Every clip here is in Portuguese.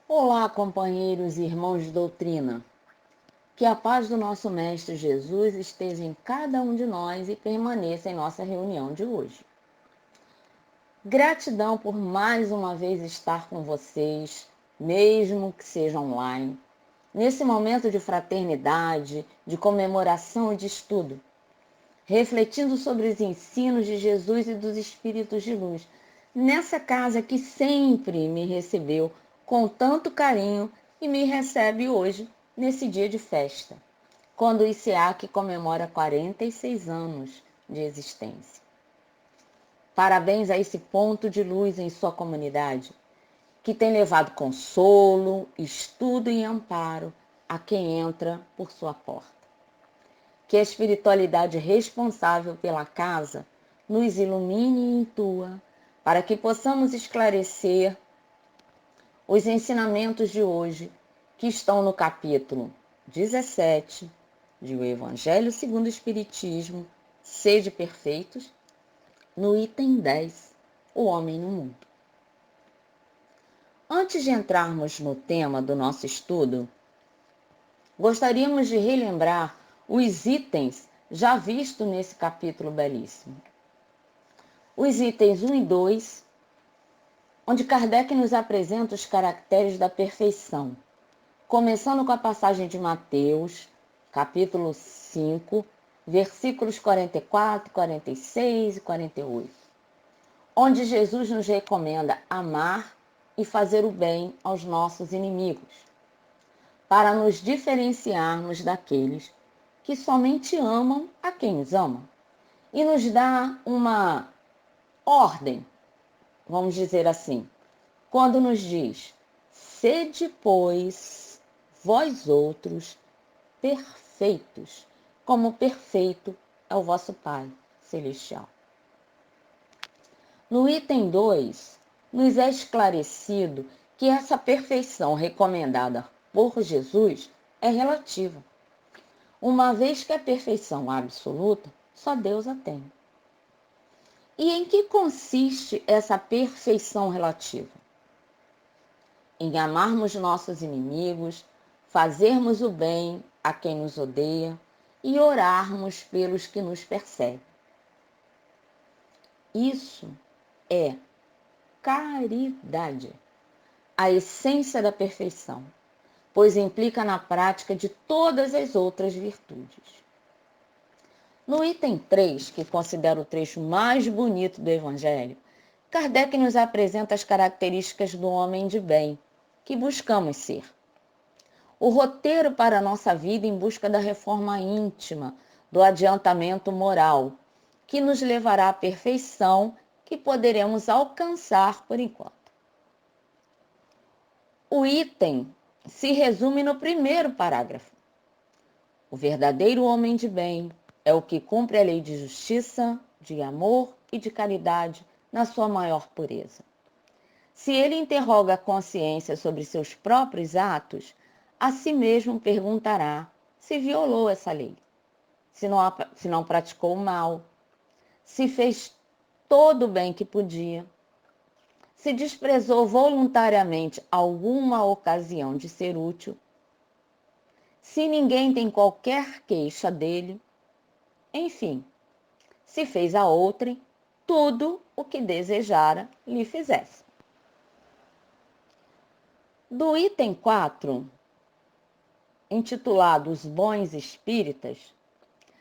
Olá, companheiros e irmãos de doutrina. Que a paz do nosso Mestre Jesus esteja em cada um de nós e permaneça em nossa reunião de hoje. Gratidão por mais uma vez estar com vocês, mesmo que seja online, nesse momento de fraternidade, de comemoração e de estudo, refletindo sobre os ensinos de Jesus e dos Espíritos de luz, nessa casa que sempre me recebeu com tanto carinho e me recebe hoje, nesse dia de festa, quando o ICEAC comemora 46 anos de existência. Parabéns a esse ponto de luz em sua comunidade, que tem levado consolo, estudo e amparo a quem entra por sua porta. Que a espiritualidade responsável pela casa nos ilumine e intua, para que possamos esclarecer os ensinamentos de hoje, que estão no capítulo 17 de O Evangelho segundo o Espiritismo, Sede Perfeitos, no item 10, O Homem no Mundo. Antes de entrarmos no tema do nosso estudo, gostaríamos de relembrar os itens já vistos nesse capítulo belíssimo. Os itens 1 e 2, onde Kardec nos apresenta os caracteres da perfeição, começando com a passagem de Mateus, capítulo 5, versículos 44, 46 e 48, onde Jesus nos recomenda amar e fazer o bem aos nossos inimigos, para nos diferenciarmos daqueles que somente amam a quem os ama, e nos dá uma ordem, vamos dizer assim, quando nos diz: sede, pois, vós outros perfeitos, como perfeito é o vosso Pai Celestial. No item 2, nos é esclarecido que essa perfeição recomendada por Jesus é relativa, uma vez que a perfeição absoluta só Deus a tem. E em que consiste essa perfeição relativa? Em amarmos nossos inimigos, fazermos o bem a quem nos odeia e orarmos pelos que nos perseguem. Isso é caridade, a essência da perfeição, pois implica na prática de todas as outras virtudes. No item 3, que considero o trecho mais bonito do Evangelho, Kardec nos apresenta as características do homem de bem, que buscamos ser. O roteiro para a nossa vida em busca da reforma íntima, do adiantamento moral, que nos levará à perfeição que poderemos alcançar por enquanto. O item se resume no primeiro parágrafo. O verdadeiro homem de bem é o que cumpre a lei de justiça, de amor e de caridade na sua maior pureza. Se ele interroga a consciência sobre seus próprios atos, a si mesmo perguntará se violou essa lei, se não praticou o mal, se fez todo o bem que podia, se desprezou voluntariamente alguma ocasião de ser útil, se ninguém tem qualquer queixa dele, enfim, se fez a outrem tudo o que desejara lhe fizesse. Do item 4, intitulado Os Bons Espíritas,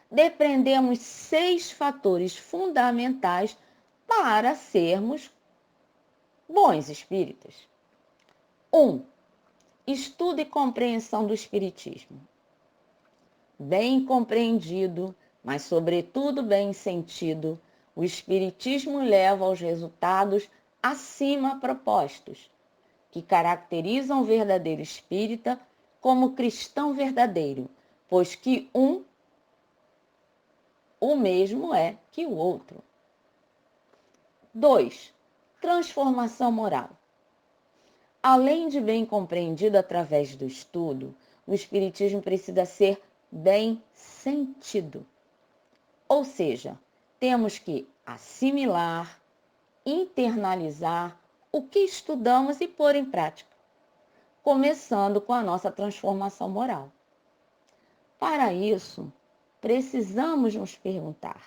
depreendemos 6 fatores fundamentais para sermos bons espíritas. 1. Estudo e compreensão do Espiritismo. Bem compreendido, mas sobretudo bem sentido, o Espiritismo leva aos resultados acima propostos, que caracterizam o verdadeiro espírita como cristão verdadeiro, pois que o mesmo é que o outro. 2. Transformação moral. Além de bem compreendido através do estudo, o Espiritismo precisa ser bem sentido. Ou seja, temos que assimilar, internalizar o que estudamos e pôr em prática. começando com a nossa transformação moral. Para isso, precisamos nos perguntar: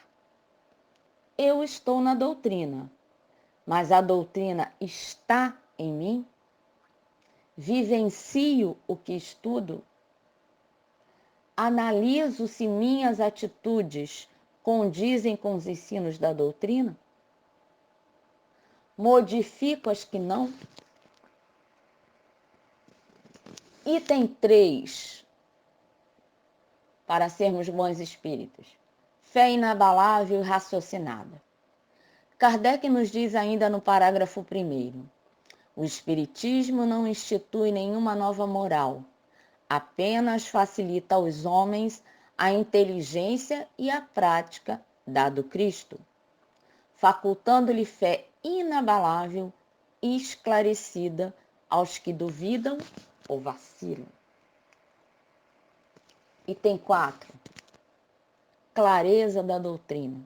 eu estou na doutrina, mas a doutrina está em mim? Vivencio o que estudo? Analiso se minhas atitudes condizem com os ensinos da doutrina? Modifico as que não? Item 3, para sermos bons espíritos. Fé inabalável e raciocinada. Kardec nos diz ainda no parágrafo 1º: o Espiritismo não institui nenhuma nova moral, apenas facilita aos homens a inteligência e a prática da do Cristo, facultando-lhe fé inabalável e esclarecida aos que duvidam ou vacilam. Item 4. Clareza da doutrina.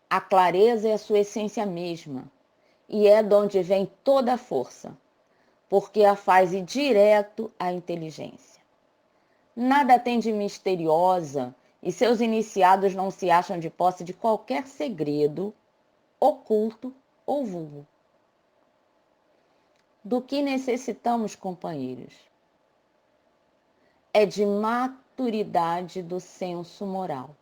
A clareza é a sua essência mesma, e é de onde vem toda a força, porque a faz ir direto à inteligência. Nada tem de misteriosa, e seus iniciados não se acham de posse de qualquer segredo, oculto ou vulgo. Do que necessitamos, companheiros? É de maturidade do senso moral,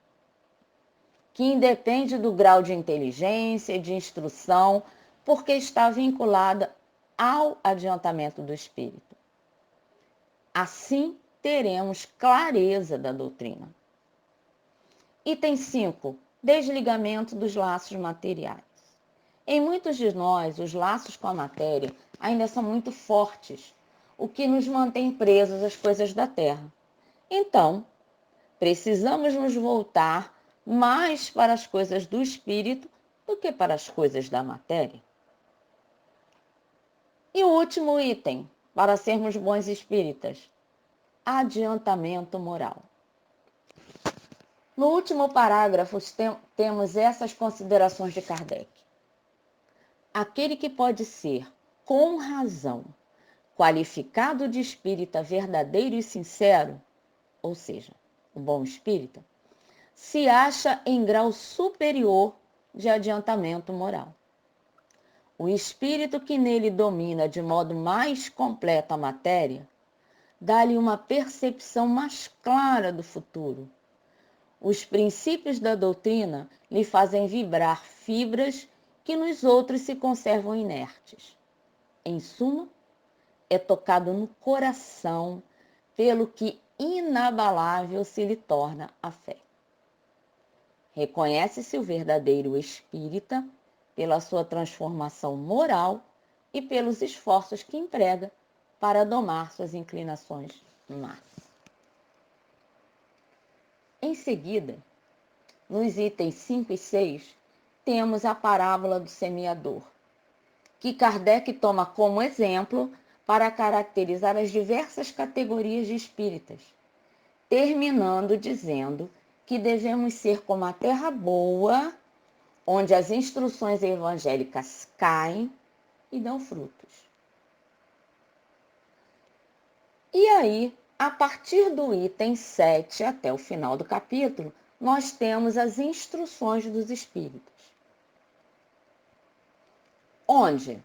que independe do grau de inteligência e de instrução, porque está vinculada ao adiantamento do espírito. Assim, teremos clareza da doutrina. Item 5. Desligamento dos laços materiais. Em muitos de nós, os laços com a matéria ainda são muito fortes, o que nos mantém presos às coisas da terra. Então, precisamos nos voltar mais para as coisas do espírito do que para as coisas da matéria. E o último item, para sermos bons espíritas: adiantamento moral. No último parágrafo, temos essas considerações de Kardec. Aquele que pode ser, com razão, qualificado de espírita verdadeiro e sincero, ou seja, o bom espírita, se acha em grau superior de adiantamento moral. O espírito que nele domina de modo mais completo a matéria, dá-lhe uma percepção mais clara do futuro. Os princípios da doutrina lhe fazem vibrar fibras que nos outros se conservam inertes. Em suma, é tocado no coração, pelo que inabalável se lhe torna a fé. Reconhece-se o verdadeiro espírita pela sua transformação moral e pelos esforços que emprega para domar suas inclinações más. Em seguida, nos itens 5 e 6, temos a parábola do semeador, que Kardec toma como exemplo para caracterizar as diversas categorias de espíritas, terminando dizendo que devemos ser como a terra boa, onde as instruções evangélicas caem e dão frutos. E aí, a partir do item 7 até o final do capítulo, nós temos as instruções dos espíritos. Onde,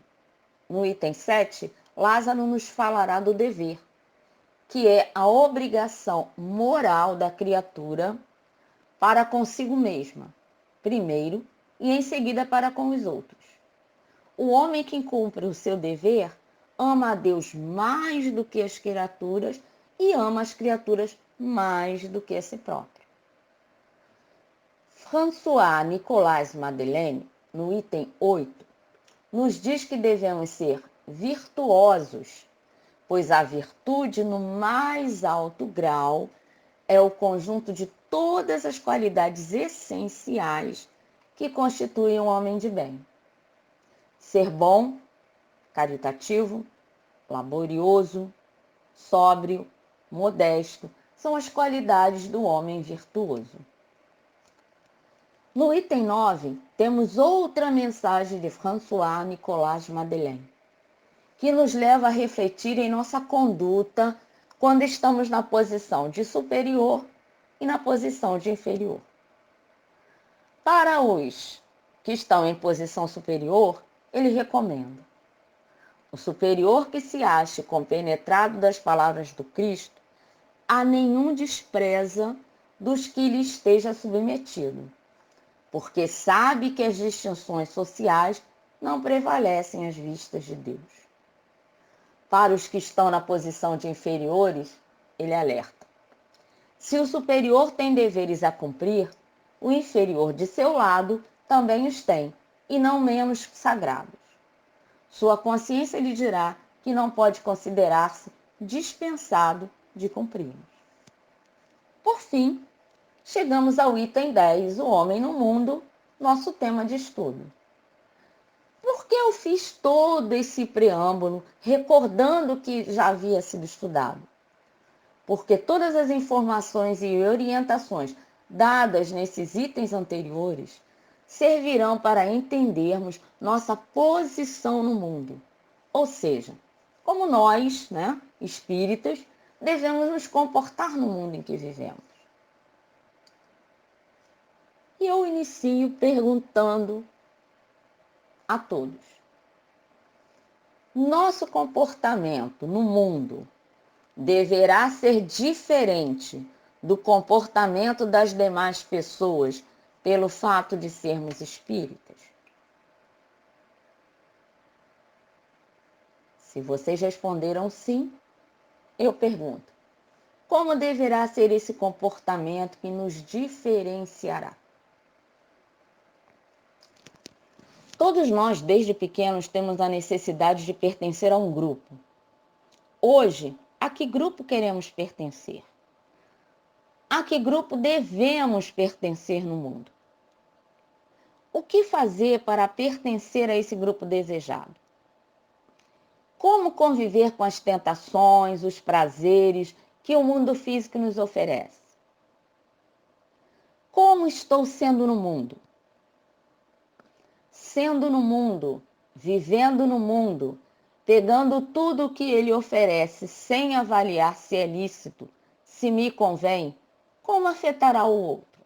no item 7, Lázaro nos falará do dever, que é a obrigação moral da criatura para consigo mesma, primeiro, e em seguida para com os outros. O homem que cumpre o seu dever ama a Deus mais do que as criaturas e ama as criaturas mais do que a si próprio. François Nicolas Madeleine, no item 8, nos diz que devemos ser virtuosos, pois a virtude no mais alto grau é o conjunto de todas as qualidades essenciais que constituem um homem de bem. Ser bom, caritativo, laborioso, sóbrio, modesto, são as qualidades do homem virtuoso. No item 9, temos outra mensagem de François Nicolas Madeleine, que nos leva a refletir em nossa conduta quando estamos na posição de superior e na posição de inferior. Para os que estão em posição superior, ele recomenda: o superior que se ache compenetrado das palavras do Cristo, a nenhum despreza dos que lhe esteja submetido, porque sabe que as distinções sociais não prevalecem às vistas de Deus. Para os que estão na posição de inferiores, ele alerta: se o superior tem deveres a cumprir, o inferior de seu lado também os tem, e não menos sagrados. Sua consciência lhe dirá que não pode considerar-se dispensado de cumpri-los. Por fim, chegamos ao item 10, o homem no mundo, nosso tema de estudo. Por que eu fiz todo esse preâmbulo, recordando que já havia sido estudado? Porque todas as informações e orientações dadas nesses itens anteriores servirão para entendermos nossa posição no mundo. Ou seja, como nós, espíritas, devemos nos comportar no mundo em que vivemos. E eu inicio perguntando a todos: nosso comportamento no mundo deverá ser diferente do comportamento das demais pessoas pelo fato de sermos espíritas? Se vocês responderam sim, eu pergunto: como deverá ser esse comportamento que nos diferenciará? Todos nós, desde pequenos, temos a necessidade de pertencer a um grupo. Hoje, a que grupo queremos pertencer? A que grupo devemos pertencer no mundo? O que fazer para pertencer a esse grupo desejado? Como conviver com as tentações, os prazeres que o mundo físico nos oferece? Como estou sendo no mundo? Sendo no mundo, vivendo no mundo, pegando tudo o que ele oferece sem avaliar se é lícito, se me convém, como afetará o outro?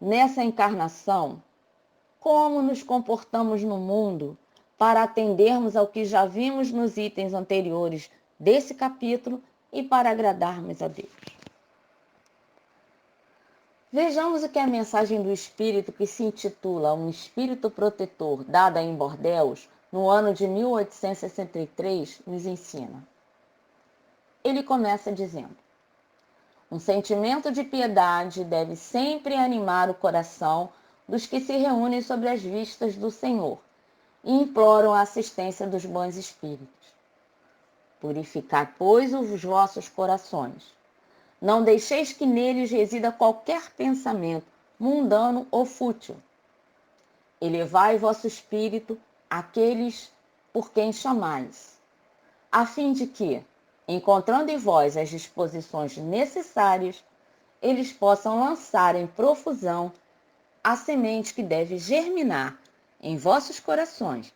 Nessa encarnação, como nos comportamos no mundo para atendermos ao que já vimos nos itens anteriores desse capítulo e para agradarmos a Deus? Vejamos o que a mensagem do Espírito, que se intitula Um Espírito Protetor, dada em Bordeaux, no ano de 1863, nos ensina. Ele começa dizendo: um sentimento de piedade deve sempre animar o coração dos que se reúnem sobre as vistas do Senhor e imploram a assistência dos bons espíritos. Purificai, pois, os vossos corações. Não deixeis que neles resida qualquer pensamento mundano ou fútil. Elevai vosso espírito àqueles por quem chamais, a fim de que, encontrando em vós as disposições necessárias, eles possam lançar em profusão a semente que deve germinar em vossos corações,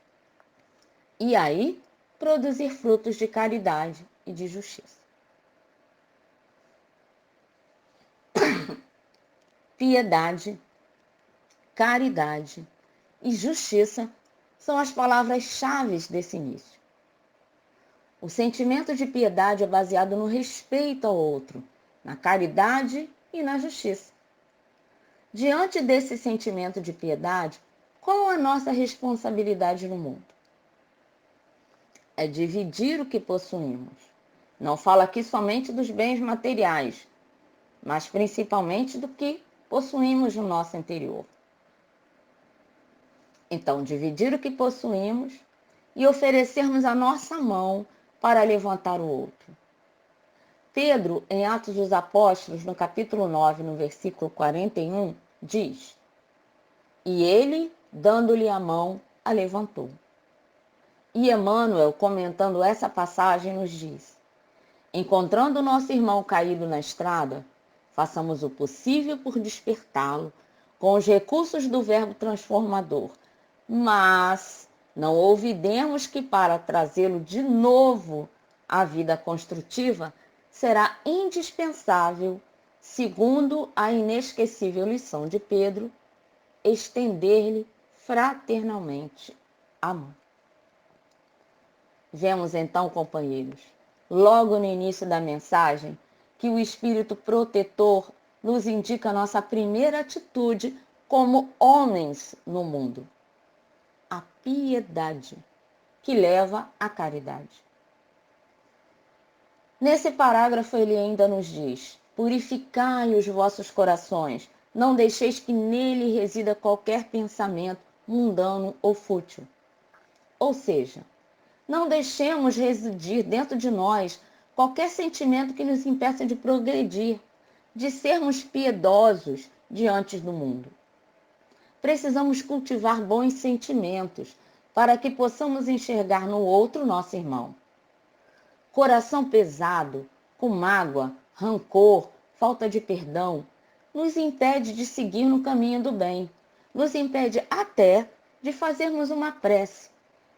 e aí produzir frutos de caridade e de justiça. Piedade, caridade e justiça são as palavras-chave desse início. O sentimento de piedade é baseado no respeito ao outro, na caridade e na justiça. Diante desse sentimento de piedade, qual a nossa responsabilidade no mundo? É dividir o que possuímos. Não falo aqui somente dos bens materiais, mas principalmente do que possuímos no nosso interior. Então, dividir o que possuímos e oferecermos a nossa mão para levantar o outro. Pedro, em Atos dos Apóstolos, no capítulo 9, no versículo 41, diz: e ele, dando-lhe a mão, a levantou. E Emmanuel, comentando essa passagem, nos diz: encontrando o nosso irmão caído na estrada, façamos o possível por despertá-lo com os recursos do verbo transformador, mas não olvidemos que para trazê-lo de novo à vida construtiva, será indispensável, segundo a inesquecível lição de Pedro, estender-lhe fraternalmente a mão. Vemos então, companheiros, logo no início da mensagem, que o Espírito Protetor nos indica nossa primeira atitude como homens no mundo: a piedade, que leva à caridade. Nesse parágrafo ele ainda nos diz: purificai os vossos corações, não deixeis que nele resida qualquer pensamento mundano ou fútil. Ou seja, não deixemos residir dentro de nós qualquer sentimento que nos impeça de progredir, de sermos piedosos diante do mundo. Precisamos cultivar bons sentimentos para que possamos enxergar no outro nosso irmão. Coração pesado, com mágoa, rancor, falta de perdão, nos impede de seguir no caminho do bem, nos impede até de fazermos uma prece,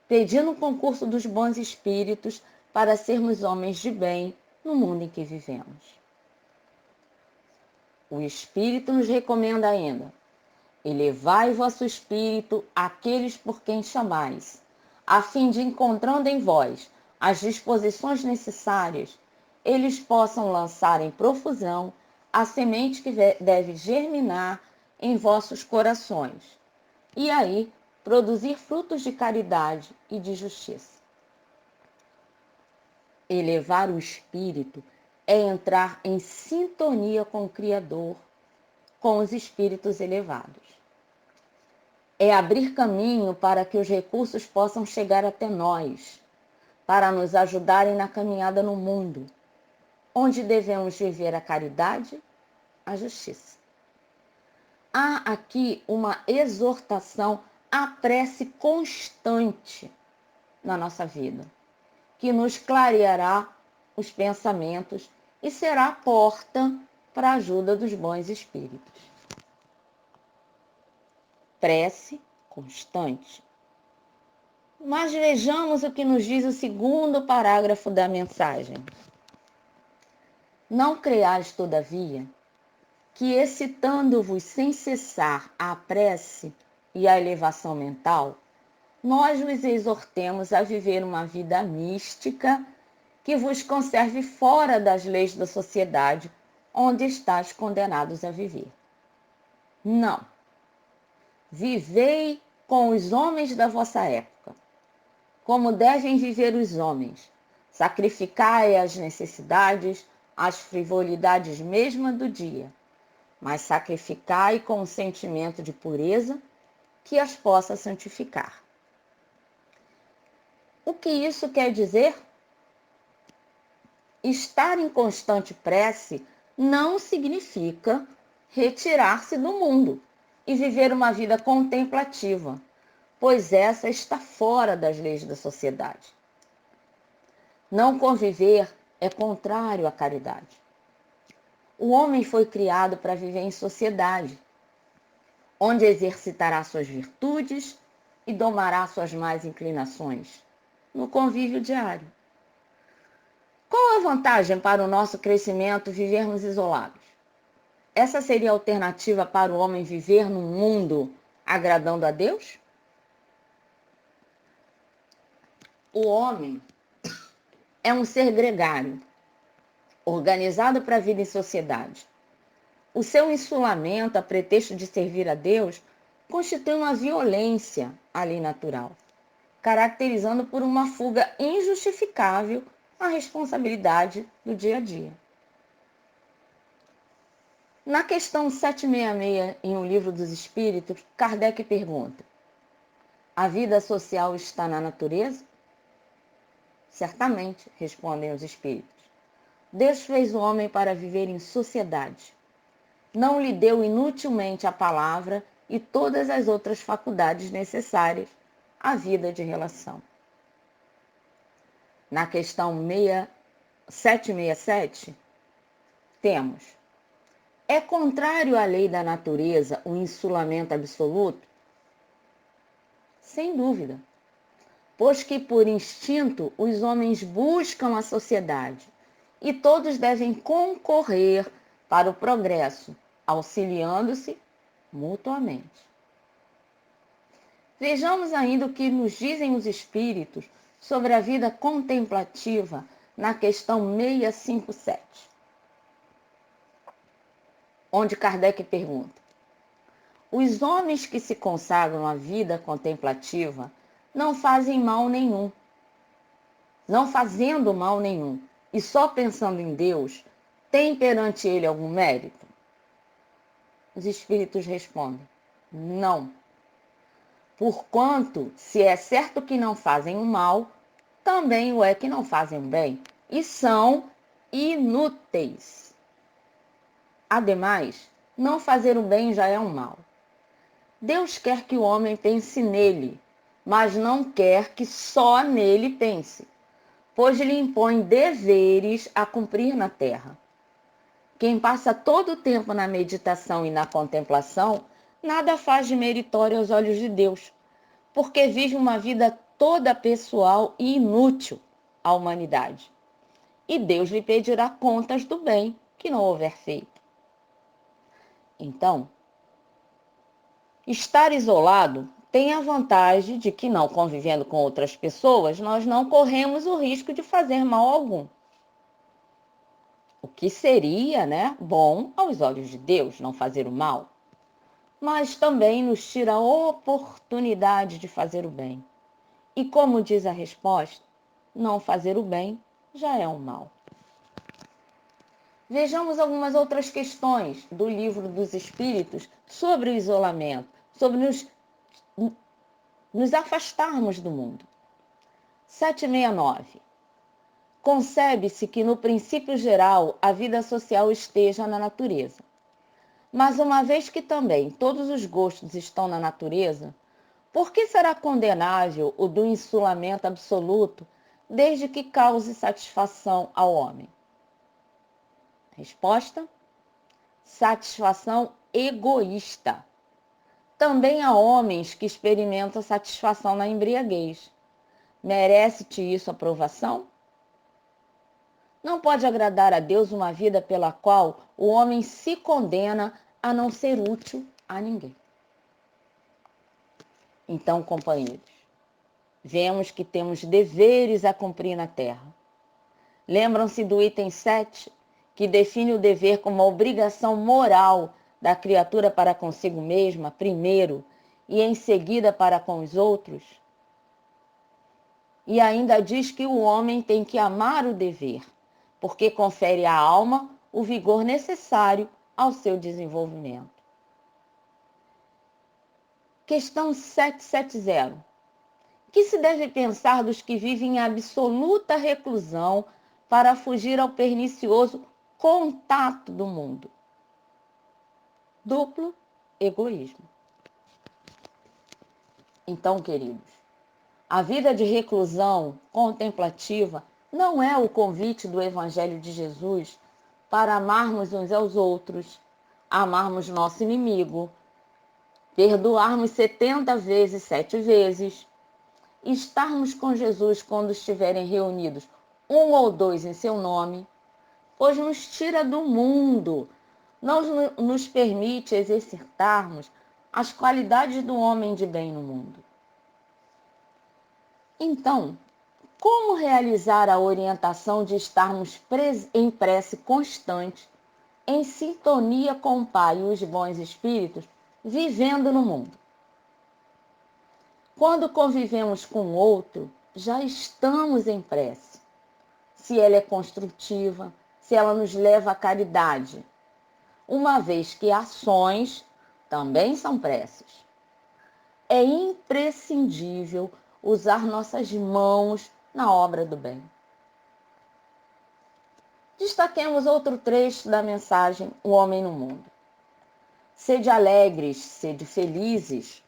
pedindo o concurso dos bons espíritos para sermos homens de bem no mundo em que vivemos. O Espírito nos recomenda ainda: elevai vosso espírito àqueles por quem chamais, a fim de, encontrando em vós as disposições necessárias, eles possam lançar em profusão a semente que deve germinar em vossos corações, e aí produzir frutos de caridade e de justiça. Elevar o espírito é entrar em sintonia com o Criador, com os espíritos elevados. É abrir caminho para que os recursos possam chegar até nós, para nos ajudarem na caminhada no mundo, onde devemos viver a caridade, a justiça. Há aqui uma exortação à prece constante na nossa vida, que nos clareará os pensamentos e será a porta para a ajuda dos bons espíritos. Prece constante. Mas vejamos o que nos diz o segundo parágrafo da mensagem. Não creais, todavia, que excitando-vos sem cessar a prece e a elevação mental, nós vos exortemos a viver uma vida mística que vos conserve fora das leis da sociedade onde estáis condenados a viver. Não. Vivei com os homens da vossa época, como devem viver os homens. Sacrificai as necessidades, as frivolidades mesmas do dia, mas sacrificai com um sentimento de pureza que as possa santificar. O que isso quer dizer? Estar em constante prece não significa retirar-se do mundo e viver uma vida contemplativa, pois essa está fora das leis da sociedade. Não conviver é contrário à caridade. O homem foi criado para viver em sociedade, onde exercitará suas virtudes e domará suas más inclinações, no convívio diário. Qual a vantagem para o nosso crescimento vivermos isolados? Essa seria a alternativa para o homem viver num mundo agradando a Deus? O homem é um ser gregário, organizado para a vida em sociedade. O seu insulamento, a pretexto de servir a Deus, constitui uma violência à lei natural, caracterizando por uma fuga injustificável à responsabilidade do dia a dia. Na questão 766, em O Livro dos Espíritos, Kardec pergunta: a vida social está na natureza? Certamente, respondem os espíritos. Deus fez o homem para viver em sociedade. Não lhe deu inutilmente a palavra e todas as outras faculdades necessárias à vida de relação. Na questão 767, temos: é contrário à lei da natureza o insulamento absoluto? Sem dúvida. pois que por instinto os homens buscam a sociedade e todos devem concorrer para o progresso, auxiliando-se mutuamente. Vejamos ainda o que nos dizem os espíritos sobre a vida contemplativa na questão 657, onde Kardec pergunta: os homens que se consagram à vida contemplativa não fazem mal nenhum, não fazendo mal nenhum, e só pensando em Deus, têm perante ele algum mérito? Os espíritos respondem: não. Porquanto, se é certo que não fazem o mal, também o é que não fazem o bem, e são inúteis. Ademais, não fazer o bem já é um mal. Deus quer que o homem pense nele, mas não quer que só nele pense, pois lhe impõe deveres a cumprir na terra. Quem passa todo o tempo na meditação e na contemplação, nada faz de meritório aos olhos de Deus, porque vive uma vida toda pessoal e inútil à humanidade. E Deus lhe pedirá contas do bem que não houver feito. Então, estar isolado tem a vantagem de que, não convivendo com outras pessoas, nós não corremos o risco de fazer mal algum. O que seria, bom aos olhos de Deus, não fazer o mal. Mas também nos tira a oportunidade de fazer o bem. E como diz a resposta, não fazer o bem já é um mal. Vejamos algumas outras questões do Livro dos Espíritos sobre o isolamento, sobre nos afastarmos do mundo. 769. Concebe-se que no princípio geral a vida social esteja na natureza. Mas uma vez que também todos os gostos estão na natureza, por que será condenável o do isolamento absoluto, desde que cause satisfação ao homem? Resposta: satisfação egoísta. Também há homens que experimentam satisfação na embriaguez. Merece-te isso aprovação? Não pode agradar a Deus uma vida pela qual o homem se condena a não ser útil a ninguém. Então, companheiros, vemos que temos deveres a cumprir na terra. Lembram-se do item 7, que define o dever como a obrigação moral da criatura para consigo mesma, primeiro, e em seguida para com os outros? E ainda diz que o homem tem que amar o dever, porque confere à alma o vigor necessário ao seu desenvolvimento. Questão 770. Que se deve pensar dos que vivem em absoluta reclusão para fugir ao pernicioso contato do mundo? Duplo egoísmo. Então, queridos, a vida de reclusão contemplativa não é o convite do Evangelho de Jesus para amarmos uns aos outros, amarmos nosso inimigo, perdoarmos 70 vezes, 7 vezes, estarmos com Jesus quando estiverem reunidos um ou dois em seu nome, pois nos tira do mundo, não nos permite exercitarmos as qualidades do homem de bem no mundo. Então, como realizar a orientação de estarmos em prece constante, em sintonia com o Pai e os bons espíritos, vivendo no mundo? Quando convivemos com o outro, já estamos em prece. Se ela é construtiva, se ela nos leva à caridade, uma vez que ações também são preces. É imprescindível usar nossas mãos na obra do bem. Destaquemos outro trecho da mensagem O Homem no Mundo. Sede alegres, sede felizes,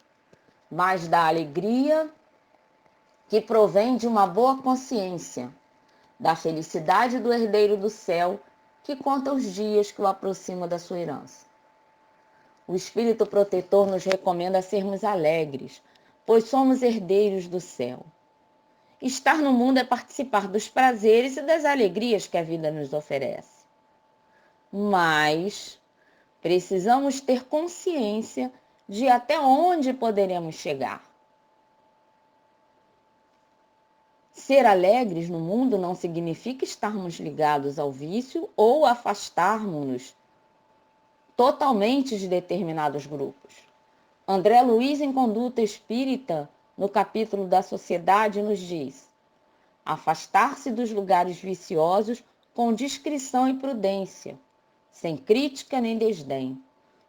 mas da alegria que provém de uma boa consciência, da felicidade do herdeiro do céu, que conta os dias que o aproximam da sua herança. O Espírito Protetor nos recomenda sermos alegres, pois somos herdeiros do céu. Estar no mundo é participar dos prazeres e das alegrias que a vida nos oferece. Mas precisamos ter consciência de até onde poderemos chegar. Ser alegres no mundo não significa estarmos ligados ao vício ou afastarmos-nos totalmente de determinados grupos. André Luiz, em Conduta Espírita, no capítulo da Sociedade, nos diz: afastar-se dos lugares viciosos com discrição e prudência, sem crítica nem desdém,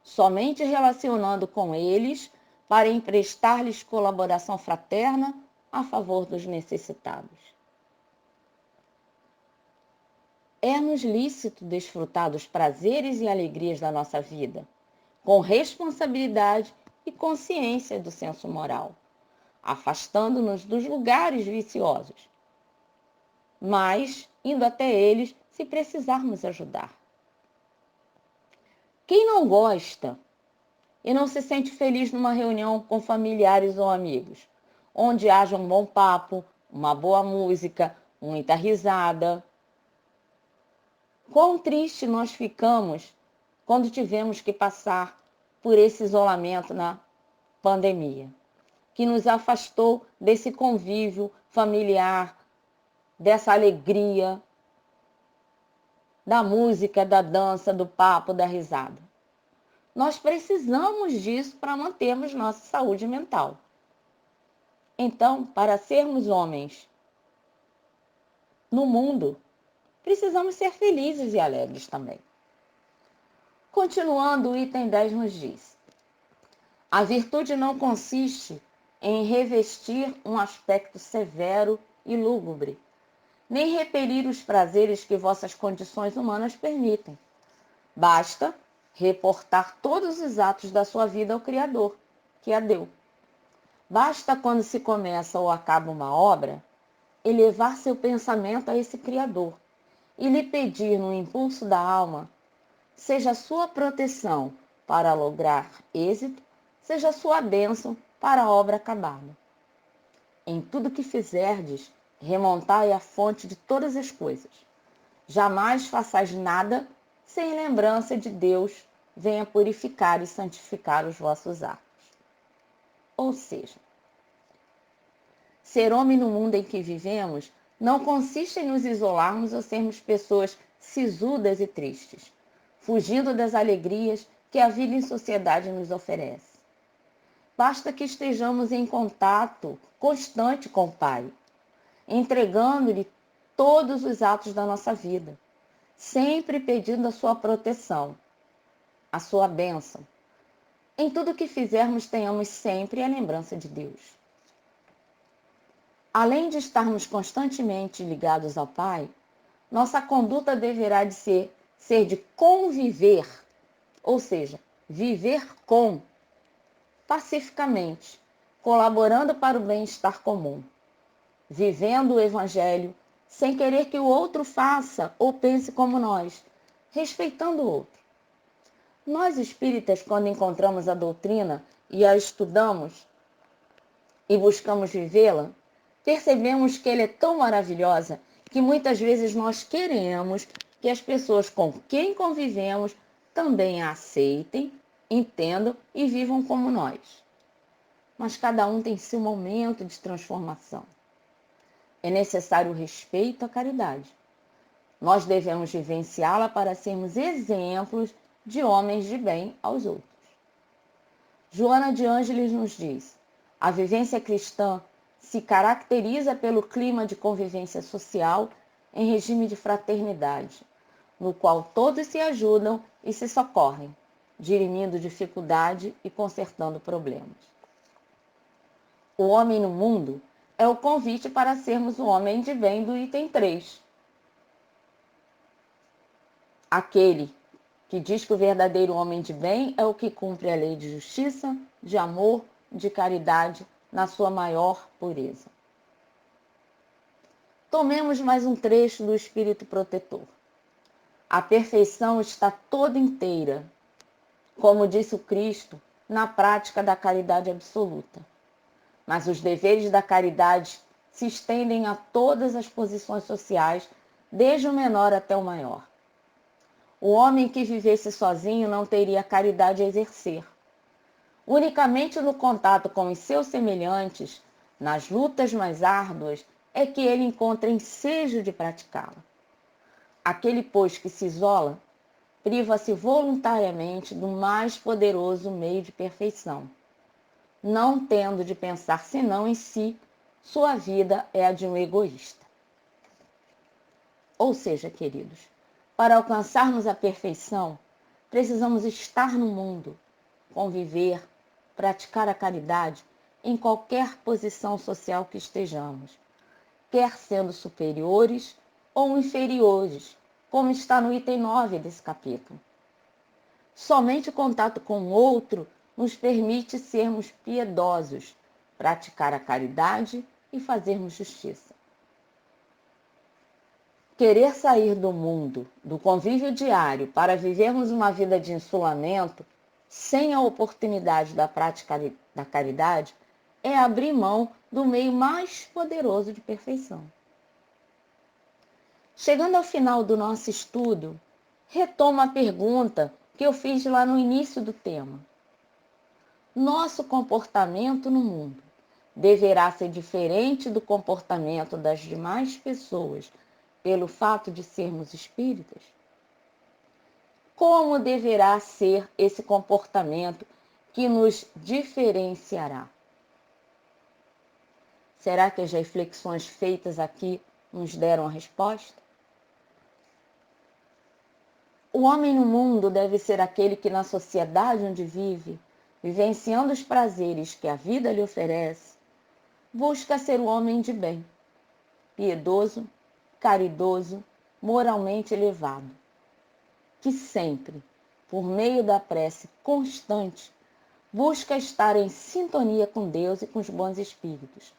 somente relacionando com eles para emprestar-lhes colaboração fraterna a favor dos necessitados. É-nos lícito desfrutar dos prazeres e alegrias da nossa vida, com responsabilidade e consciência do senso moral, afastando-nos dos lugares viciosos, mas indo até eles se precisarmos ajudar. Quem não gosta e não se sente feliz numa reunião com familiares ou amigos, onde haja um bom papo, uma boa música, muita risada? Quão triste nós ficamos quando tivemos que passar por esse isolamento na pandemia, que nos afastou desse convívio familiar, dessa alegria, da música, da dança, do papo, da risada. Nós precisamos disso para mantermos nossa saúde mental. Então, para sermos homens no mundo, precisamos ser felizes e alegres também. Continuando, o item 10 nos diz: a virtude não consiste em revestir um aspecto severo e lúgubre, nem repelir os prazeres que vossas condições humanas permitem. Basta reportar todos os atos da sua vida ao Criador, que a deu. Basta, quando se começa ou acaba uma obra, elevar seu pensamento a esse Criador e lhe pedir no impulso da alma, seja a sua proteção para lograr êxito, seja a sua bênção para a obra acabada. Em tudo que fizerdes, remontai à fonte de todas as coisas. Jamais façais nada sem lembrança de Deus venha purificar e santificar os vossos atos. Ou seja, ser homem no mundo em que vivemos não consiste em nos isolarmos ou sermos pessoas sisudas e tristes, fugindo das alegrias que a vida em sociedade nos oferece. Basta que estejamos em contato constante com o Pai, entregando-lhe todos os atos da nossa vida, sempre pedindo a sua proteção, a sua bênção. Em tudo que fizermos, tenhamos sempre a lembrança de Deus. Além de estarmos constantemente ligados ao Pai, nossa conduta deverá de ser de conviver, ou seja, viver com, pacificamente, colaborando para o bem-estar comum, vivendo o Evangelho sem querer que o outro faça ou pense como nós, respeitando o outro. Nós espíritas, quando encontramos a doutrina e a estudamos e buscamos vivê-la, percebemos que ela é tão maravilhosa que muitas vezes nós queremos que as pessoas com quem convivemos também a aceitem, entendam e vivam como nós. Mas cada um tem seu momento de transformação. É necessário o respeito à caridade. Nós devemos vivenciá-la para sermos exemplos de homens de bem aos outros. Joana de Ângeles nos diz: a vivência cristã se caracteriza pelo clima de convivência social em regime de fraternidade, no qual todos se ajudam e se socorrem, dirimindo dificuldade e consertando problemas. O homem no mundo é o convite para sermos o homem de bem do item 3. Aquele que diz que o verdadeiro homem de bem é o que cumpre a lei de justiça, de amor, de caridade, na sua maior pureza. Tomemos mais um trecho do Espírito Protetor. A perfeição está toda inteira, como disse o Cristo, na prática da caridade absoluta. Mas os deveres da caridade se estendem a todas as posições sociais, desde o menor até o maior. O homem que vivesse sozinho não teria caridade a exercer. Unicamente no contato com os seus semelhantes, nas lutas mais árduas, é que ele encontra ensejo de praticá-la. Aquele, pois, que se isola, priva-se voluntariamente do mais poderoso meio de perfeição. Não tendo de pensar senão em si, sua vida é a de um egoísta. Ou seja, queridos, para alcançarmos a perfeição, precisamos estar no mundo, conviver, praticar a caridade em qualquer posição social que estejamos, quer sendo superiores ou inferiores, como está no item 9 desse capítulo. Somente o contato com o outro nos permite sermos piedosos, praticar a caridade e fazermos justiça. Querer sair do mundo, do convívio diário, para vivermos uma vida de insulamento, sem a oportunidade da prática da caridade, é abrir mão do meio mais poderoso de perfeição. Chegando ao final do nosso estudo, retomo a pergunta que eu fiz lá no início do tema. Nosso comportamento no mundo deverá ser diferente do comportamento das demais pessoas pelo fato de sermos espíritas? Como deverá ser esse comportamento que nos diferenciará? Será que as reflexões feitas aqui nos deram a resposta? O homem no mundo deve ser aquele que, na sociedade onde vive, vivenciando os prazeres que a vida lhe oferece, busca ser o homem de bem, piedoso, caridoso, moralmente elevado, que sempre, por meio da prece constante, busca estar em sintonia com Deus e com os bons espíritos,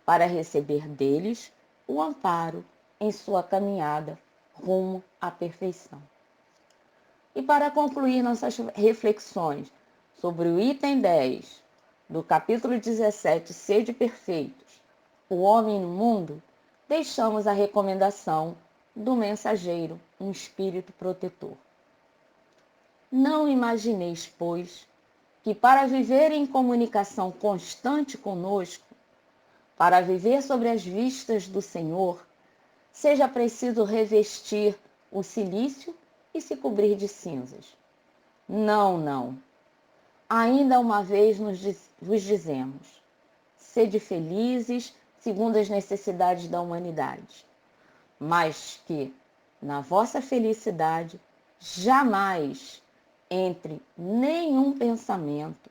para receber deles o amparo em sua caminhada rumo à perfeição. E para concluir nossas reflexões sobre o item 10 do capítulo 17, Sede Perfeitos, o homem no mundo, deixamos a recomendação do mensageiro, um espírito protetor. Não imagineis, pois, que para viver em comunicação constante conosco, para viver sobre as vistas do Senhor, seja preciso revestir o cilício e se cobrir de cinzas. Não, não. Ainda uma vez vos dizemos, sede felizes segundo as necessidades da humanidade, mas que, na vossa felicidade, jamais entre nenhum pensamento,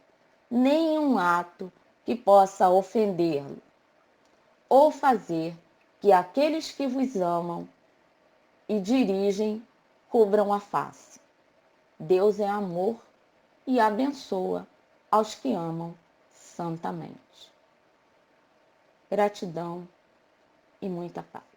nenhum ato que possa ofendê-lo, ou fazer que aqueles que vos amam e dirigem cubram a face. Deus é amor e abençoa aos que amam santamente. Gratidão e muita paz.